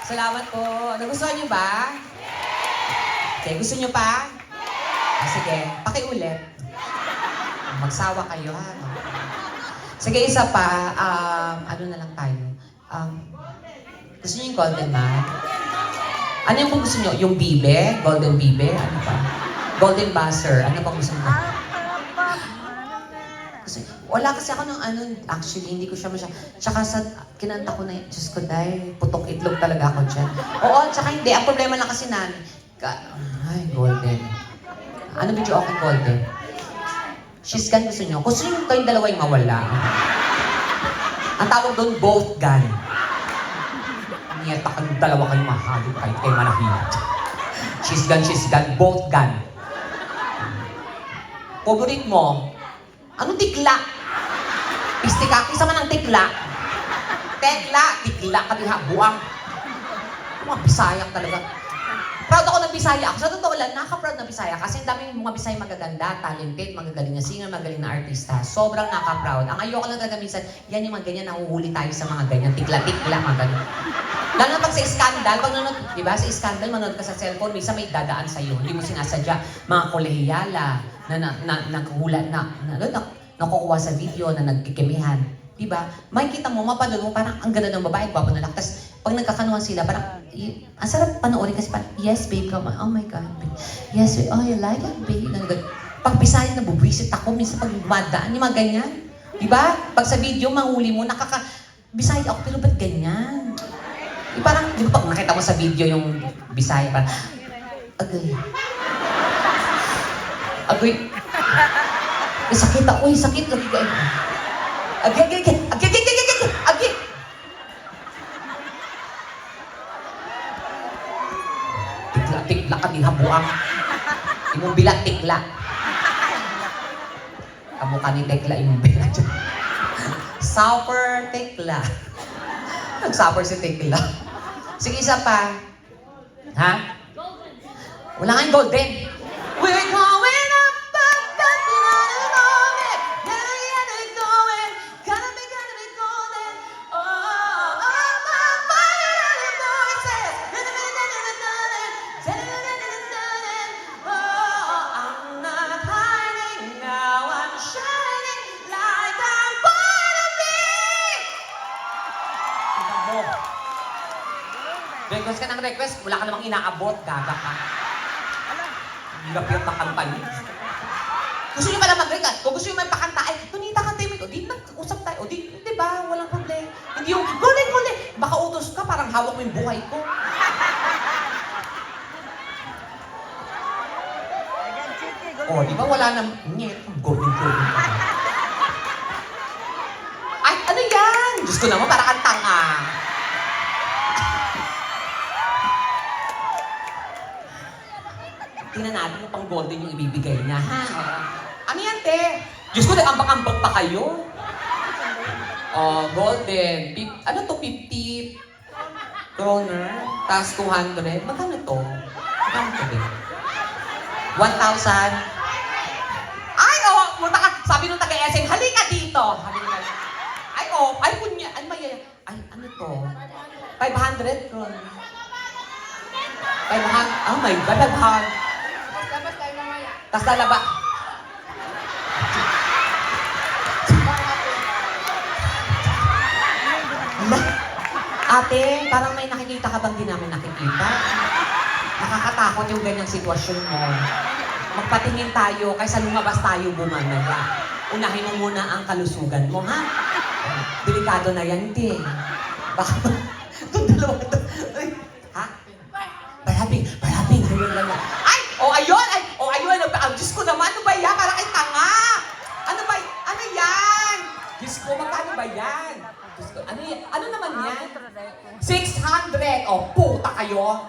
Salamat po. Nagustuhan niyo ba? Okay, gusto niyo pa? Sige, pakiulit. Magsawa kayo, ha? Sige, isa pa. Ano na lang tayo? Gusto niyo yung golden man? Ano yung gusto niyo? Yung bibe? Golden bibe? Ano pa? Golden buzzer? Ano pa gusto niyo? Kasi, wala kasi ako ng ano, actually, hindi ko siya tsaka sa, kinanta ko na yun, Diyos ko, dahil putok itlog talaga ako dyan. Oo, tsaka hindi, ang problema lang kasi ay, golden. Ano video okay, golden? She's gun gusto nyo? Gusto nyo kayong dalawa yung mawala. Ang tawag doon, both gun. Niyata kayong dalawa kayong mahalo kahit kayo manahimik. She's gun, both gun. Favorite mo? Anong tikla? Pistikaki sa man ang tikla. Tikla ka diha, buwang. Mga Bisayak talaga. Proud ako ng Bisaya ako. Sa totoo lang, naka-proud ng Bisaya kasi ang daming mga Bisaya magaganda, talented, magagaling na singer, magaling na artista. Sobrang naka-proud. Ang ayoko lang talaga minsan, yan yung mga ganyan, nahuhuli tayo sa mga ganyan, tikla, mga ganyan. Lalo na pag sa scandal, pag nanonood, di ba, sa scandal, manonood ka sa cellphone, minsan may dadaan sa'yo, hindi mo sinasadya. Mga kolehiyala na nakuhula nakukuha sa video na nagkikimihan. Di ba? Makikita mo, mapanood mo, parang ang ganda ng babae, gwapo na lang. Tapos, pag nagkakanuhan sila, parang, ang sarap panoorin kasi parang, yes, babe, come on. Oh my God, babe. Yes, babe. Oh, you like it, babe? Pag Bisaya, nabubwisit ako, minsan pag madaan, yung mga ganyan. Di ba? Pag sa video, mahuli mo, Bisaya ako, pero ba't ganyan? Parang, di ba pag nakita mo sa video yung Bisaya, parang, agoy. Agoy. Sakit ako, sakit. Agi. Tikla ka din habuang. Imong bilat tikla. Kamukha ni tekla imong bilat. Suffer tekla. Nag-suffer si tekla. Sige, isa pa. Ha? Wala nga yung golden. We're going up, moment. Gonna be golden. Oh, my fire voices. Oh, I'm not hiding now. I'm shining like I wanna be. Tingnan mo. Request ka ng request, wala ka namang inaabot, gaga ka. Hirap yung makanta niyo. Gusto niyo pala mag-request? Kung gusto niyo may pakanta, ay, Tonita, kantay mo ito. Di nag-usap tayo. O di ba? Walang problema. Hindi yung, golden. Baka utos ka, parang hawak mo yung buhay ko. O, di ba wala nang, golden. Ay, ano yan? Diyos ko naman, parang kang tanga. Tingnan natin kung pang golden yung ibibigay niya, ha? Ano yan, te? Diyos ko, nag-ambak-ambak pa kayo. Oh, golden. Ano to, 50 kroner? Tapos 200. Magkano to? Magkano to, be? 1,000? Ay, oh, punta ka. Sabi nung taga-SM, halika dito. Ay, oh, ay, punya. Ay, ano to? 500 kroner. 500. Oh my God, 500. Tapos lalaba. Ate, parang may nakikita ka bang di namin nakikita? Nakakatakot yung ganyang sitwasyon mo. Magpatingin tayo kaysa lumabas tayo bumamaya. Unahin mo muna ang kalusugan mo, ha? Delikado na yan, te. Baka, itong dalawa ito. Ha? Barabing. Ay! Ayun! Ang Diyos ko naman, ano ba yan? Parang ay tanga! Ano yan? Diyos ko, magkano ba yan? Diyos ko, ano naman yan? 600! O, puta kayo!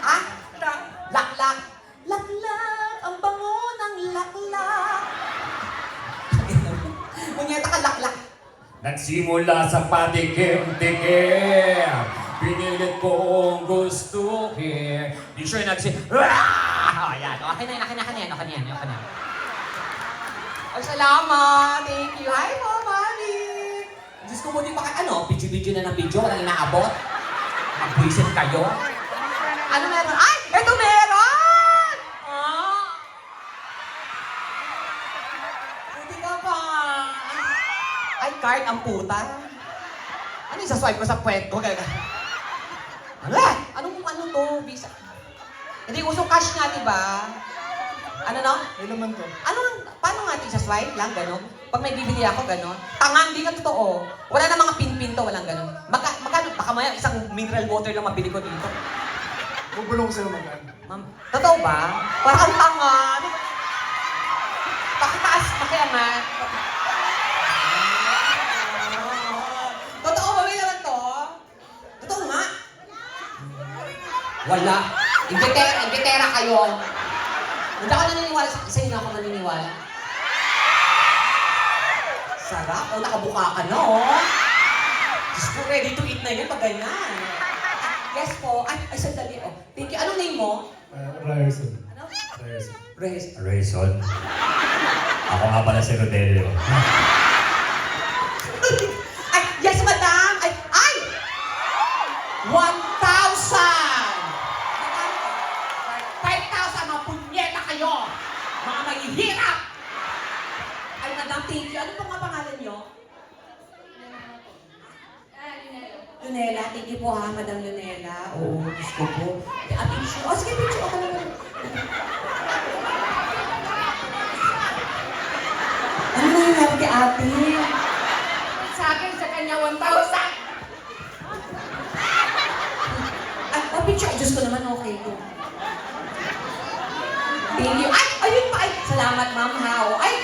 Ha? Laklak! Laklak! Ang bango ng laklak! Munyeta ka, laklak! Nagsimula sa patikim-tikim, pinilit kong gustuhin. Di siya Ayan. Okay na yan. Ay, salamat. Thank you. Hi po, Mami. Diyos ko, buti pa ka, video na ng video, walang inaabot. Magbuisit kayo. Ano meron? Ay! Ito meron! Ah! Buti ka pa. Ay, card ang puta. Ano yung saswipe ko sa puwet ko? Ala! Ano to? Visa? Hindi uso cash nga, di ba? Ano no? May laman to. Paano nga ito saswipe lang, gano'n? Pag may bibili ako, gano'n? Tanga, hindi ka totoo. Wala na mga pin-pin to, walang gano'n. Magkano? Baka maya isang mineral water lang mabili ko dito. Bubulong ko sa'yo magkano. Ma'am, totoo ba? Parang tanga. Pakitaas, pakiangat. Totoo ba? May naman to? Totoo nga? Wala. Imbitera kayo. Hindi ako naniniwala sa inyo ako naniniwala. Sarap. O, nakabuka ka na, oh. Diyos ko, ready to eat na yun pag ganyan. Yes po. Ay, sandali. Oh. Thank you. Anong name mo? Ryerson. Ano? Ryerson. Reyes. Rayson. Ako nga pala si Rodelio. Ay, yes, madam! Ay! 1,000! 5,000, mga punyeta kayo! Mga mahihirap! Ay, madam, thank you. Ano po nga pangalan nyo? Lunela, thank you po ha, Madam Lunela. Oo, Diyos ko po. Picture. Oh, sige, picture. Okay lang. Ano na yung meron kay ate? Sa akin, sa kanya, 1,000. Ay, picture. Diyos ko naman, okay po. Thank you. Ay, ayun pa. Ay, salamat, ma'am, ha. Oh, ay,